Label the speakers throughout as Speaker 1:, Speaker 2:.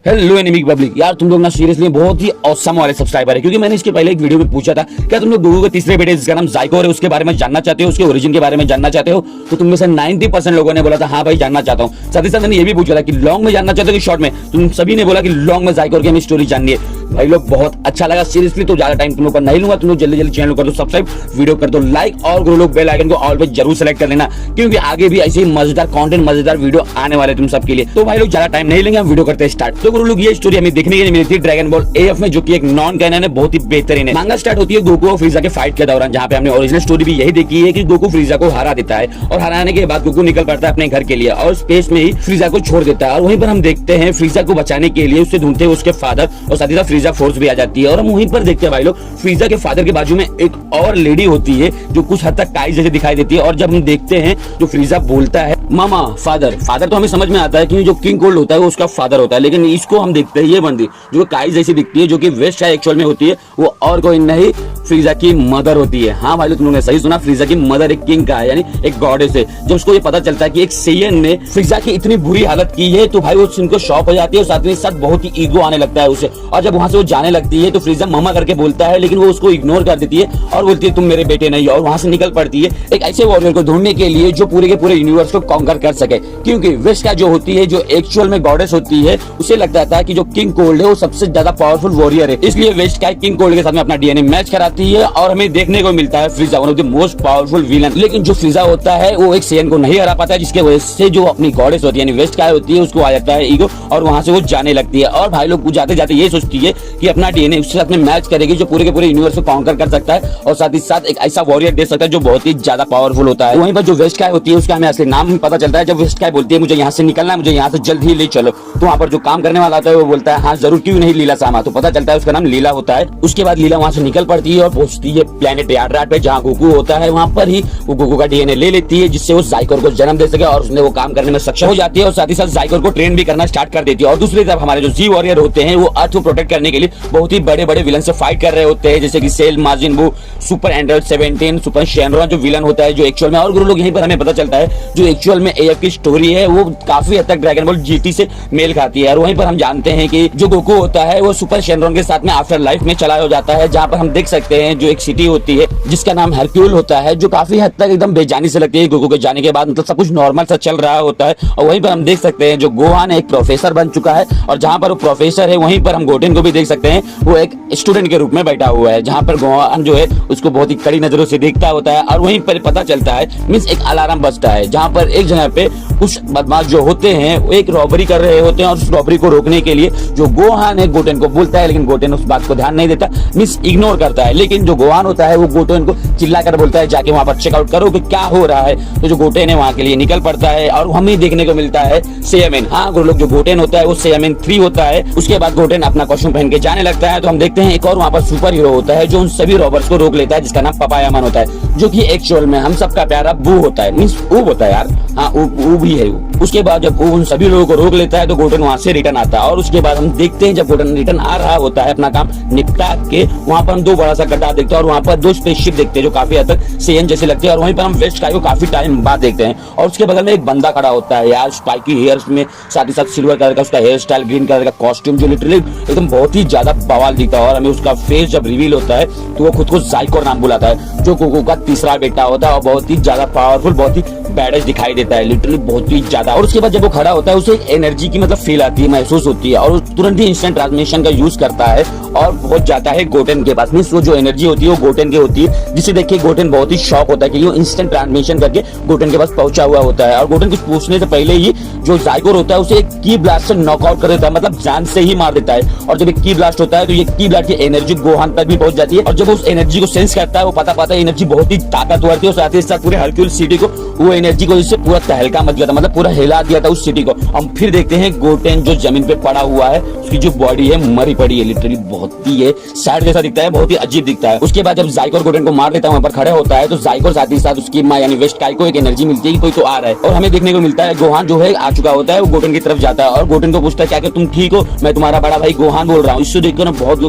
Speaker 1: Hello anaemic public, यार तुम लोग ना सीरियसली बहुत ही औसम वाले सब्सक्राइबर है, क्योंकि मैंने इसके पहले एक वीडियो में पूछा था क्या तुम लोग गोकू के तीसरे बेटे जिसका नाम जाइकोर है उसके बारे में जानना चाहते हो, उसके ओरिजिन के बारे में जानना चाहते हो। तो तुम में से 90% लोगों ने बोला था हाँ भाई जानना चाहता हूँ। साथ ही साथ मैंने ये भी पूछा था कि लॉन्ग में जानना चाहते हो कि शॉर्ट में। तुम सभी ने बोला कि लॉन्ग में जाइकोर की हमें स्टोरी जाननी है। भाई लोग बहुत अच्छा लगा सीरियसली। तो ज्यादा टाइम तुम लोग का नहीं लूंगा, तुम लोग जल्दी जल्दी चैनल कर दो सब्सक्राइब, वीडियो कर दो लाइक और गुरु लोग बेल आइकन को ऑल पे जरूर सेलेक्ट कर लेना, क्योंकि आगे भी ऐसे ही मजेदार कंटेंट मजेदार वीडियो आने वाले तुम सबके लिए। तो भाई लोग ज्यादा टाइम नहीं लेंगे, हम वीडियो करते हैं स्टार्ट। तो गुरु लोग ये स्टोरी हमें देखने के लिए मिली थी ड्रैगन बॉल एएफ में, जो कि एक नॉन कैनन है, बहुत ही बेहतरीन है। मांगा स्टार्ट होती है गोकू और फ्रीजा के फाइट के दौरान, जहां पे हमने ओरिजिनल स्टोरी भी यही देखी है कि गोकू फ्रीजा को हरा देता है और हराने के बाद गोकू निकल पड़ता है अपने घर के लिए और स्पेस में ही फ्रीजा को छोड़ देता है। और वहीं पर हम देखते हैं फ्रीजा को बचाने के लिए उसे ढूंढते हैं उसके फादर, और साथ ही साथ फ्रीजा फोर्स भी आ जाती है। और हम वहीं पर देखते हैं भाई लोग फ्रीजा के फादर के बाजू में एक और लेडी होती है जो कुछ हद तक काई जैसे दिखाई देती है। और जब हम देखते हैं जो फ्रीजा बोलता है मामा फादर, फादर तो हमें समझ में आता है कि जो किंग कोल्ड होता है वो उसका फादर होता है, लेकिन इसको हम देखते हैं ये बंदी जो काई जैसी दिखती है, जो कि वेस्ट का एक्चुअल में होती है, वो और कोई नहीं फ्रीजा की मदर होती है। हाँ भाई लोग तुमने सही सुना, फ्रीजा की मदर एक किंग का है, यानी एक गॉडेस है। जब उसको ये पता चलता है कि एक सेयन ने फ्रीजा की इतनी बुरी हालत की है, तो भाई वो उनको शॉक हो जाती है और साथ में साथ बहुत ही ईगो आने लगता है उसे। और जब वहां से वो जाने लगती है तो फ्रीजा मामा करके बोलता है, लेकिन वो उसको इग्नोर कर देती है और बोलती है तुम मेरे बेटे नहीं, और वहां से निकल पड़ती है एक ऐसे वॉरियर को ढूंढने के लिए जो पूरे के पूरे यूनिवर्स को कॉन्कर कर सके। क्योंकि वेस्ट का जो होती है, जो एक्चुअल में गॉडेस होती है, उसे लगता था कि जो किंग कोल्ड है वो सबसे ज्यादा पावरफुल वॉरियर है, इसलिए वेस्ट का किंग कोल्ड के साथ में अपना डीएनए मैच कराती है और हमें देखने को मिलता है Frieza one of the most powerful villain. लेकिन जो फ्रीजा होता है वो एक सेयन को नहीं हरा पाता है, जिसके वजह से जो अपनी गॉडेस होती है यानी वेस्ट का होती है उसको आ जाता है ईगो और वहां से वो जाने लगती है। और भाई लोग जाते जाते ये सोचती है कि अपना डीएनए उसके साथ में मैच करेगी जो पूरे के पूरे यूनिवर्स को कॉन्कर कर सकता है और साथ ही साथ एक ऐसा वॉरियर दे सकता है जो बहुत ही ज्यादा पावरफुल होता है। वहीं पर जो वेस्ट का होती है उसका हमें असली नाम पता चलता है जब वेस्ट का बोलती है मुझे यहाँ से निकलना है, मुझे यहाँ से जल्द ही ले चलो। तो वहाँ पर जो काम करने वाला होता है वो बोलता है हाँ जरूर, क्यों नहीं लीला सामा। तो पता चलता है उसका नाम लीला होता है। उसके बाद लीला वहाँ से निकल पड़ती है और पहुंचती है प्लेनेट यार्ड्राट पे, जहाँ गोकू होता है। वहाँ पर ही वो गोकू का डीएनए ले लेती है जिससे वो जाइकोर को जन्म दे सके और उसने वो काम करने में सक्षम हो जाती है और साथ ही साथ जाइकोर को ट्रेन भी करना स्टार्ट कर देती है। और दूसरी तरफ हमारे जो जी वॉरियर होते हैं वो अर्थ को प्रोटेक्ट करने के लिए बहुत ही बड़े बड़े विलन से फाइट कर रहे होते हैं, जैसे कि सेल, माजिन बू, सुपर एंड्रॉइड 17, सुपर शेनरॉन जो विलन होता है जो एक्चुअल में। और गुरु लोग यहीं पर हमें पता चलता है जो एक्चुअल में एएफ की स्टोरी है वो काफी हद तक ड्रैगन बॉल जीटी से मेल खाती है। और वहीं पर हम जानते हैं कि जो गोकू होता है वो सुपर शेनरॉन के साथ में आफ्टर लाइफ में चला हो जाता है, जहां पर हम देख सकते हैं जो एक सिटी होती है जिसका नाम हरक्यूल होता है, जो काफी हद तक एकदम बेजानी से लगती है गोकू के जाने के बाद, मतलब सब कुछ नॉर्मल सा चल रहा होता है। और वहीं पर हम देख सकते हैं जो गोहान एक प्रोफेसर बन चुका है, और जहां पर वो प्रोफेसर है वहीं पर हम गोटेन को भी देख सकते हैं, वो एक स्टूडेंट के रूप में बैठा हुआ है, जहां पर गोहान जो है उसको बहुत ही कड़ी नजरों से देखता होता है। और वहीं पर पता चलता है मींस एक अलार्म बजता है, जहां पर एक जगह पे कुछ बदमाश जो होते हैं वो एक रॉबरी कर रहे होते हैं और उस रॉबरी को रोकने के लिए जो गोहान है गोटेन को बोलता है, लेकिन गोटेन उस बात को ध्यान नहीं देता, मींस इग्नोर करता है। लेकिन जो गोहान होता है वो गोटेन को चिल्ला कर बोलता है जाके वहां पर चेकआउट करो कि क्या हो रहा है। तो जो गोटेन है वहां के लिए निकल पड़ता है और हमें देखने को मिलता है सेयामेन। हाँ गुरु लोग, जो गोटेन होता है वो सेयामेन 3 होता है। उसके बाद गोटेन अपना कॉस्ट्यूम पहन के जाने लगता है। तो हम देखते हैं एक और वहां पर सुपर हीरो होता है जो उन सभी रॉबर्स को रोक लेता है, जिसका नाम पपायामन होता है, जो कि एक्चुअल में हम सबका प्यारा बू होता है, मींस ऊब होता है यार। हाँ ऊब भी है। उसके बाद जब वो उन सभी लोगों को रोक लेता है तो गोटेन वहां से रिटर्न आता है। और उसके बाद हम देखते हैं जब गोटेन रिटर्न आ रहा होता है अपना काम निपटा के, वहां पर हम 2 बड़ा सा गड्ढा देखते हैं और वहां पर 2 स्पेसशिप देखते हैं जो काफी हद तक सेयन जैसे लगते हैं। और वहीं पर हम वेस्ट का काफी टाइम बाद देखते हैं और उसके बगल में एक बंदा खड़ा होता है यार, स्पाइकी हेयर्स में, साथ ही साथ सिल्वर कलर का उसका हेयर स्टाइल, ग्रीन कलर का कॉस्ट्यूम, जो लिटरली एकदम बहुत ही ज्यादा बवाल दिखता है। और हमें उसका फेस जब रिवील होता है तो वो खुद को जाइकोर नाम बुलाता है, जो गोकू का तीसरा बेटा होता है और बहुत ही ज्यादा पावरफुल, बहुत ही बैडेज दिखाई देता है, लिटरली बहुत ही ज्यादा। और उसके बाद जब वो खड़ा होता है उसे एक एनर्जी की मतलब फील आती है, महसूस होती है, और तुरंत ही इंस्टेंट ट्रांसमिशन का यूज करता है और पहुंच जाता है गोटेन के पास। मींस वो जो एनर्जी होती है वो गोटेन की होती है, जिसे देख के गोटेन बहुत ही शॉक होता है कि वो इंस्टेंट ट्रांसमिशन करके गोटेन के पास पहुंचा हुआ होता है। और गोटेन कुछ पूछने से पहले ही जो जाइकोर होता है उसे एक की ब्लास्ट से नॉकआउट कर देता है, मतलब जान से ही मार देता है। और जब एक की ब्लास्ट होता है तो ये की ब्लास्ट की एनर्जी गोहान तक भी पहुंच जाती है, और जब उस एनर्जी को सेंस करता है वो पता पाता है एनर्जी बहुत ही ताकतवर थी और साथ ही साथ पूरे हरक्यूल सिटी को वो एनर्जी को इससे पूरा तहलका मच गया था, मतलब पूरा हिला दिया था उस सिटी को। हम फिर देखते हैं गोटेन जो जमीन पे पड़ा हुआ है, उसकी जो बॉडी है मरी पड़ी है, लिटरली बहुत ही है सैड जैसा दिखता है, बहुत ही अजीब दिखता है। उसके बाद जब जाइकोर गोटेन को मार देता है वहां पर खड़े होता है तो जाइकोर साथ ही साथ उसकी मां यानी वेस्ट काई को एक एनर्जी मिलती है कि कोई तो आ रहा है। और हमें देखने को मिलता है गोहान जो है आ चुका होता है, वो गोटेन की तरफ जाता है और गोटेन को पूछता है क्या तुम ठीक हो, मैं तुम्हारा बड़ा भाई गोहान बोल रहा हूँ। इससे देखकर ना बहुत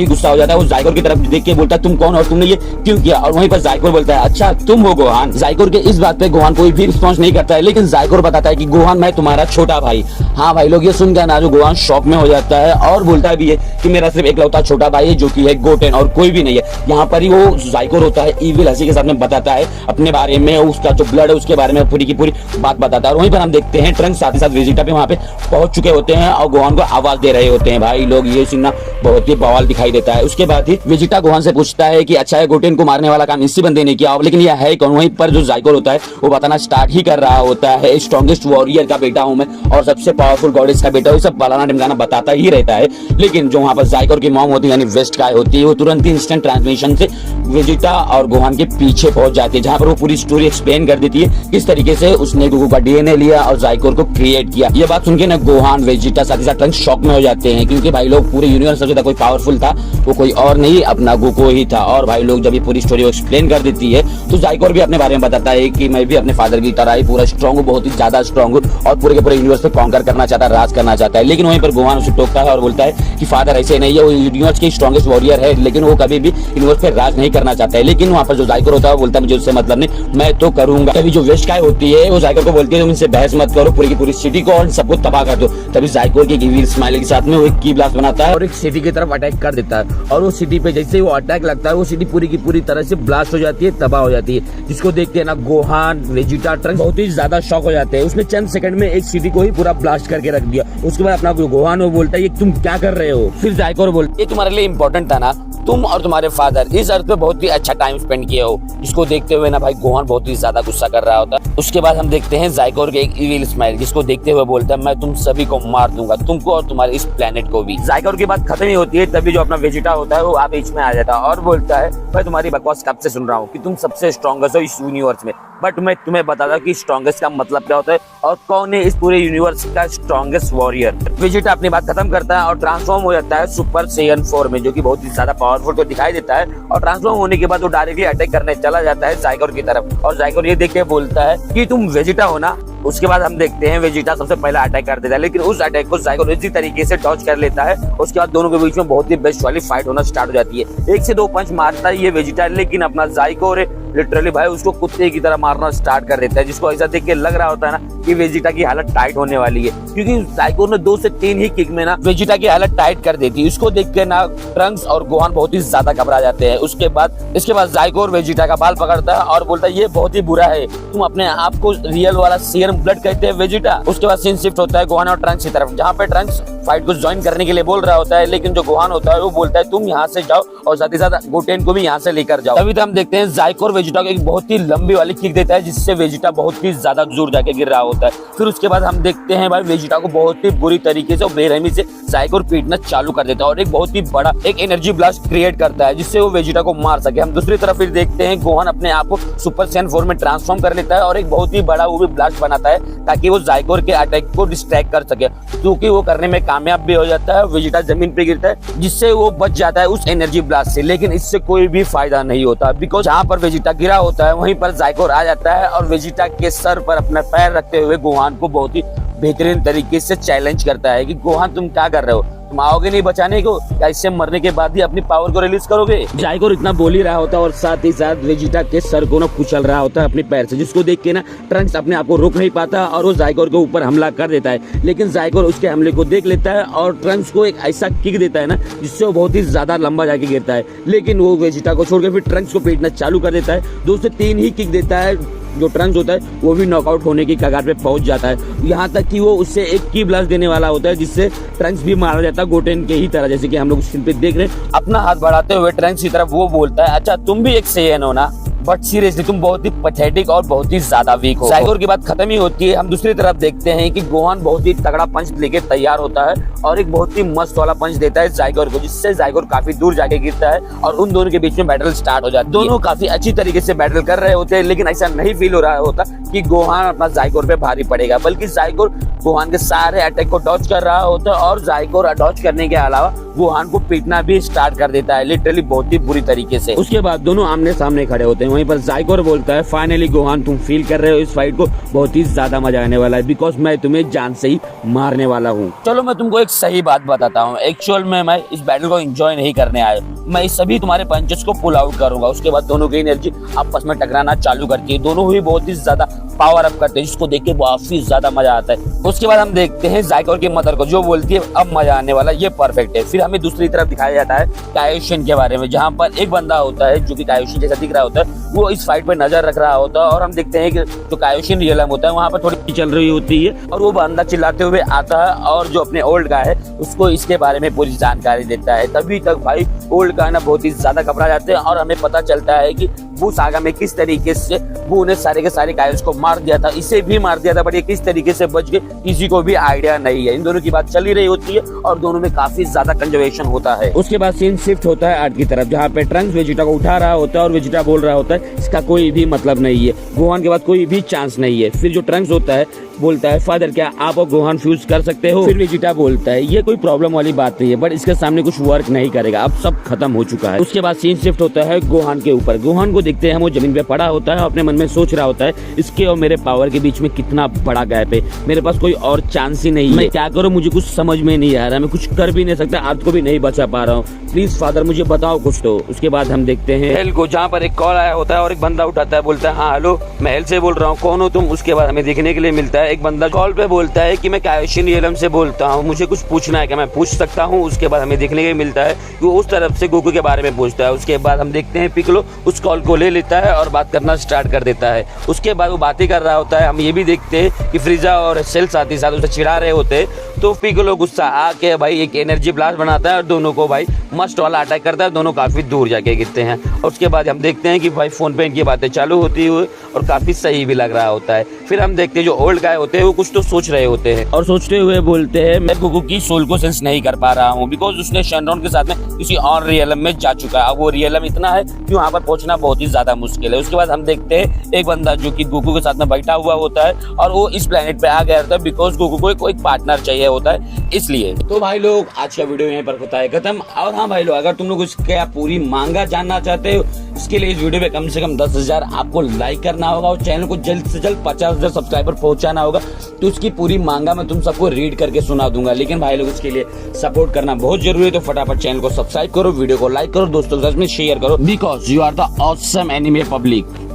Speaker 1: गुस्सा हो जाता है, वो जाइकोर की तरफ देख के बोलता है तुम कौन और तुमने ये क्यों किया। और वहीं पर जाइकोर बोलता है अच्छा तुम हो गोहान। जाइकोर के इस बात पे गोहान कोई भी रिस्पॉन्स नहीं करता है, लेकिन जाइकोर बताता है कि गोहान मैं तुम्हारा छोटा भाई। हाँ भाई लोग, ये सुनकर ना जो गोहान शॉक में हो जाता है और बोलता भी है कि मेरा सिर्फ एकलौता छोटा भाई है जो कि है गोटेन और कोई भी नहीं है। यहाँ पर ही वो जाइकोर होता है इविल हंसी के साथ में बताता है अपने बारे में, उसका जो ब्लड है उसके बारे में पूरी की पूरी बात बताता है। और वहीं पर हम देखते हैं ट्रंक्स साथ ही साथ वेजिटा पे वहाँ पे पहुंच चुके होते हैं और गोहान को आवाज दे रहे होते हैं। भाई लोग ये सीन ना बहुत ही बवाल दिखाई देता है। उसके बाद ही वेजिटा गोहान से पूछता है कि अच्छा है गोटेन को मारने वाला काम इसी बंदे ने किया, लेकिन यह है कौन। वहीं पर जो जाइकोर होता है वो बताना स्टार्ट ही कर रहा होता है स्ट्रॉन्गेस्ट वॉरियर का बेटा हूं मैं और सबसे पावरफुल गॉडेस का बेटा हूं। सब फलाना ढिमकाना बताता ही रहता है। लेकिन जो वहां पर जाइकोर की मॉम होती है यानी वेस्ट काय होती है, वो तुरंत ही इंस्टेंट ट्रांसमिशन से वेजिटा और गोहान के पीछे पहुंच जाती है, जहां पर वो पूरी स्टोरी एक्सप्लेन कर देती है किस तरीके से उसने गोकू का डीएनए लिया और जाइकोर को क्रिएट किया। ये बात सुनकर ना गोहान वेजिटा साथ ही साथ ट्रंक्स शॉक में हो जाते हैं, क्योंकि भाई लोग पूरे यूनिवर्स सबसे ज्यादा कोई पावरफुल था वो कोई और नहीं अपना गोकू ही था। और भाई लोग जब ये पूरी स्टोरी एक्सप्लेन कर देती है तो जाइकोर भी अपने बारे में बताता है कि मैं भी अपने फादर की तरह ही पूरा स्ट्रॉन्ग हूँ, बहुत ही ज्यादा स्ट्रॉन्ग हूँ और पूरे के पूरे यूनिवर्स पे कॉन्कर करना चाहता है, राज करना चाहता है। लेकिन वहीं पर गोहान उसे टोकता है और बोलता है कि फादर ऐसे नहीं है, वो यूनिवर्स के स्ट्रॉन्गेस्ट वॉरियर है लेकिन वो कभी भी यूनिवर्स पे राज नहीं करना चाहता है। लेकिन वहाँ पर जो जाइकोर होता है वो बोलता है मुझे उससे मतलब नहीं, मैं तो करूंगा। तभी जो वेस्ट काय होती है वो जाइकोर को बोलती है तुम इनसे बहस मत करो, पूरी की पूरी सिटी को और सबको तबाह कर दो। तभी जाइकोर की इविल स्माइल के साथ में वो एक की ब्लास्ट बनाता है और एक सिटी की तरफ अटैक कर देता है। और वो सिटी पे जैसे ही वो अटैक लगता है वो सिटी पूरी की पूरी तरह से ब्लास्ट हो जाती है, तबाह हो जाती है, जिसको देखते हैं ना गोहान वेजिटा ट्रंक्स बहुत ही ज्यादा शॉक हो जाते हैं। उसने चंद सेकंड में एक सिटी को ही पूरा ब्लास्ट करके रख दिया। उसके बाद अपना गोहान वो बोलता है ये तुम क्या कर रहे हो। फिर जाइकोर बोलता है ये तुम्हारे लिए इंपॉर्टेंट था ना, तुम और तुम्हारे फादर इस अर्थ पे बहुत ही अच्छा टाइम स्पेंड किए हो। जिसको देखते हुए ना भाई गोहान बहुत ही ज्यादा गुस्सा कर रहा होता है। उसके बाद हम देखते हैं जाइकोर के एक इविल स्माइल, जिसको देखते हुए बोलता है मैं तुम सभी को मार दूंगा, तुमको और तुम्हारे इस प्लेनेट को भी। जाइकोर की बात खत्म ही होती है तभी जो अपना वेजिटा होता है वो आप बीच में आ जाता है और बोलता है मैं तुम्हारी बकवास कब से सुन रहा हूँ कि तुम सबसे स्ट्रॉन्गेस्ट हो इस यूनिवर्स में, बट मैं तुम्हें बताता हूँ कि स्ट्रॉन्गेस्ट का मतलब क्या होता है और कौन है इस पूरे यूनिवर्स का स्ट्रॉन्गेस्ट वॉरियर। वेजिटा अपनी बात खत्म करता है और ट्रांसफॉर्म हो जाता है सुपर सेयन 4 में, जो कि बहुत ही ज्यादा पावरफुल तो दिखाई देता है। और ट्रांसफॉर्म होने के बाद वो डायरेक्टली अटैक करने चला जाता है जाइकोर की तरफ और जाइकोर ये देख के बोलता है कि तुम वेजिटा हो ना। उसके बाद हम देखते हैं वेजिटा सबसे पहला अटैक कर देता है, लेकिन उस अटैक को जाइकोर इसी तरीके से डॉज कर लेता है। उसके बाद दोनों के बीच में बहुत ही बेस्ट वाली फाइट होना स्टार्ट हो जाती है। 1 से 2 पंच मारता है ये वेजिटा, लेकिन अपना जाइकोर लिटरली भाई उसको कुत्ते की तरह मारना स्टार्ट कर देता है, जिसको ऐसा देख के लग रहा होता है ना कि वेजिटा की हालत टाइट होने वाली है, क्योंकि जाइकोर ने 2 से 3 ही किक में ना वेजिटा की हालत टाइट कर देती है। उसको देख के ना ट्रंक्स और गोहान बहुत ही ज्यादा घबरा जाते हैं। इसके बाद जाइकोर वेजिटा का बाल पकड़ता है और बोलता है ये बहुत ही बुरा है, तुम अपने आप को रियल वाला सेरम ब्लड कहते हैं वेजिटा। उसके बाद सीन शिफ्ट होता है गोहान और ट्रंक्स की तरफ, जहाँ पे ट्रंक्स फाइट को ज्वाइन करने के लिए बोल रहा होता है, लेकिन जो गोहान होता है वो बोलता है तुम यहाँ से जाओ और साथ ही साथ गोटेन को भी यहाँ से लेकर जाओ। तभी तो हम देखते हैं जाइकोर वेजिटा को एक बहुत ही लंबी वाली किक देता है, जिससे वेजिटा बहुत ही ज्यादा दूर जाके गिर रहा होता है। फिर उसके बाद हम देखते हैं भाई वेजिटा को बहुत ही बुरी तरीके से और बेरहमी से जाइकोर पीटना चालू कर देता है और एक बहुत ही बड़ा एक एनर्जी ब्लास्ट क्रिएट करता है, जिससे वो वेजिटा को मार सके। हम दूसरी तरफ फिर देखते हैं गोहान अपने आप को सुपर सेयन 4 में ट्रांसफॉर्म कर लेता है और एक बहुत ही बड़ा वो भी ब्लास्ट बनाता है ताकि वो जाइकोर के अटैक को डिस्ट्रैक्ट कर सके, क्योंकि वो करने में कामयाब भी हो जाता है। वेजिटा जमीन पे गिरता है जिससे वो बच जाता है उस एनर्जी ब्लास्ट से, लेकिन इससे कोई भी फायदा नहीं होता, बिकॉज जहाँ पर वेजिटा गिरा होता है वहीं पर जाइकोर आ जाता है और वेजिटा के सर पर अपना पैर रखते हुए गोहान को बहुत ही बेहतरीन तरीके से चैलेंज करता है कि गोहान तुम क्या कर रहे हो, तुम आओगे नहीं बचाने को या इससे मरने के बाद ही अपनी पावर को रिलीज करोगे। जाइकोर इतना बोल ही रहा होता है और साथ ही साथ वेजिटा के सर को ना कुचल रहा होता है अपने पैर से, जिसको देख के ना ट्रंक्स अपने आप को रोक नहीं पाता और वो जाइकोर के ऊपर हमला कर देता है। लेकिन जाइकोर उसके हमले को देख लेता है और ट्रंक्स को एक ऐसा किक देता है ना जिससे वो बहुत ही ज्यादा लंबा जाके गिरता है, लेकिन वो वेजिटा को छोड़कर फिर ट्रंक्स को पीटना चालू कर देता है। 2 से 3 ही किक देता है, जो ट्रंक्स होता है वो भी नॉकआउट होने की कगार पे पहुंच जाता है। यहाँ तक कि वो उससे एक की ब्लास्ट देने वाला होता है, जिससे ट्रंक्स भी मारा जाता है गोटेन के ही तरह, जैसे कि हम लोग स्क्रीन पे देख रहे हैं। अपना हाथ बढ़ाते हुए ट्रंक्स की तरफ वो बोलता है अच्छा तुम भी एक सेयन हो ना, बट सीरियसली तुम बहुत ही पैथेटिक और बहुत ही ज्यादा वीक हो। जाइकोर की बात खत्म ही होती है। हम दूसरी तरफ देखते हैं कि गोहान बहुत ही तगड़ा पंच लेके तैयार होता है और एक बहुत ही मस्त वाला पंच देता है जाइकोर को, जिससे जाइकोर काफी दूर जाके गिरता है और उन दोनों के बीच में बैटल स्टार्ट हो जाती है। दोनों काफी अच्छी तरीके से बैटल कर रहे होते हैं, लेकिन ऐसा नहीं फील हो रहा होता कि गोहान अपना जाइकोर पे भारी पड़ेगा, बल्कि जाइकोर गोहान के सारे अटैक को डॉज कर रहा होता है और जाइकोर डॉज करने के अलावा गोहान को पीटना भी स्टार्ट कर देता है, लिटरली बहुत ही बुरी तरीके से। उसके बाद दोनों आमने सामने खड़े होते हैं। वहीं पर जाइकोर बोलता है फाइनली गोहान तुम फील कर रहे हो इस फाइट को, बहुत ही ज्यादा मजा आने वाला है बिकॉज मैं तुम्हें जान से ही मारने वाला हूँ। चलो मैं तुमको एक सही बात बताता हूँ, एक्चुअल में मैं इस बैटल को एंजॉय नहीं करने आया, मैं इस सभी तुम्हारे पंचेस को पुल आउट करूंगा। उसके बाद दोनों की एनर्जी आपस में टकराना चालू करती है, दोनों ही बहुत ही ज्यादा पावर अप करते हैं जिसको देख के काफी ज्यादा मजा आता है। उसके बाद हम देखते हैं जाइकोर की मदर को जो बोलती है अब मजा आने वाला, ये परफेक्ट है। फिर हमें दूसरी तरफ दिखाया जाता है कायोशिन के बारे में, जहाँ पर एक बंदा होता है जो कि कायोशिन जैसा दिख रहा होता है, वो इस फाइट पर नजर रख रहा होता है और हम देखते हैं कि जो कायोशिन रियलम होता है वहाँ पर थोड़ी चल रही होती है और वो बंदा चिल्लाते हुए आता है और जो अपने ओल्ड गाय है उसको इसके बारे में पूरी जानकारी देता है। तभी तक भाई ओल्ड गाय ना बहुत ही ज्यादा घबरा जाते हैं और हमें पता चलता है कि वो सागा में किस तरीके से वो उन्हें सारे के सारे कायोस को मार दिया था, इसे भी मार दिया था, बट ये किस तरीके से बच गए किसी को भी आइडिया नहीं है। इन दोनों की बात चल ही रही होती है और दोनों में काफी ज्यादा कंजर्वेशन होता है। उसके बाद सीन शिफ्ट होता है आर्ट की तरफ, जहाँ पे ट्रंक्स वेजिटा को उठा रहा होता है और वेजिटा बोल रहा होता है इसका कोई भी मतलब नहीं है, गोहान के बाद कोई भी चांस नहीं है। फिर जो ट्रंक्स होता है बोलता है फादर क्या आप और गोहान फ्यूज कर सकते हो? फिर वेजिटा बोलता है ये कोई प्रॉब्लम वाली बात नहीं है, बट इसके सामने कुछ वर्क नहीं करेगा, अब सब खत्म हो चुका है। उसके बाद सीन शिफ्ट होता है गोहान के ऊपर। गोहान को देखते हैं वो जमीन पे पड़ा होता है, अपने मन में सोच रहा होता है इसके और मेरे पावर के बीच में कितना बड़ा गैप है, मेरे पास कोई और चांस ही नहीं है, मैं क्या करूँ मुझे कुछ समझ में नहीं आ रहा, मैं कुछ कर भी नहीं सकता, आर्थ को भी नहीं बचा पा रहा हूँ, प्लीज फादर मुझे बताओ कुछ तो। उसके बाद हम देखते हैं हेल को, जहाँ पर एक कॉल आया होता है और एक बंदा उठाता है, बोलता है हाँ हेलो मैं हेल से बोल रहा हूँ, कौन हो तुम? उसके बाद हमें देखने के लिए मिलता है एक बंदा कॉल पे बोलता है कि मैं कायोशिन रियलम से बोलता हूँ, मुझे कुछ पूछना है, क्या मैं पूछ सकता हूँ? उसके बाद हमें देखने के लिए मिलता है कि वो उस तरफ से गोकू के बारे में पूछता है। उसके बाद हम देखते हैं पिक्कोलो उस कॉल को ले लेता है और बात करना स्टार्ट कर देता है। उसके बाद वो बातें कर रहा होता है, हम ये भी देखते हैं कि फ्रीजा और सेल साथ ही साथ उसे चिढ़ा रहे होते हैं, तो पिक्कोलो गुस्सा आके भाई एक एनर्जी ब्लास्ट बनाता है और दोनों को भाई मस्ट वाला अटैक करता है, दोनों काफी दूर जाके गिरते हैं। और उसके बाद हम देखते हैं कि भाई फोन पे इनकी बातें चालू होती हुई और काफी सही भी लग रहा होता है। फिर हम देखते हैं जो ओल्ड गाय होते हैं वो कुछ तो सोच रहे होते हैं और सोचते हुए बोलते हैं मैं गोकू की सोल को सेंस नहीं कर पा रहा हूँ बिकॉज उसने शेनरॉन के साथ में किसी और रियलम में जा चुका है, अब वो रियलम इतना है कि वहाँ पर पहुंचना बहुत ही ज्यादा मुश्किल है। उसके बाद हम देखते हैं एक बंदा जो कि गोकू के साथ में बैठा हुआ होता है और वो इस प्लेनेट पे आ गया था बिकॉज गोकू को एक पार्टनर चाहिए होता है इसलिए। तो भाई लोग आज का वीडियो यहीं पर होता है खत्म। और हाँ भाई लोग अगर तुम लोग इसका पूरी मांगा जानना चाहते हो इसके लिए इस वीडियो पे कम से कम 10,000 आपको लाइक करना होगा और चैनल को जल्द से जल्द 50,000 सब्सक्राइबर पहुंचाना होगा, तो उसकी पूरी मांगा मैं तुम सबको रीड करके सुना दूंगा। लेकिन भाई लोग इसके लिए सपोर्ट करना बहुत जरूरी है, तो फटाफट चैनल को सब्सक्राइब करो, वीडियो को लाइक करो, दोस्तों के साथ में शेयर करो because you are the awesome anime public.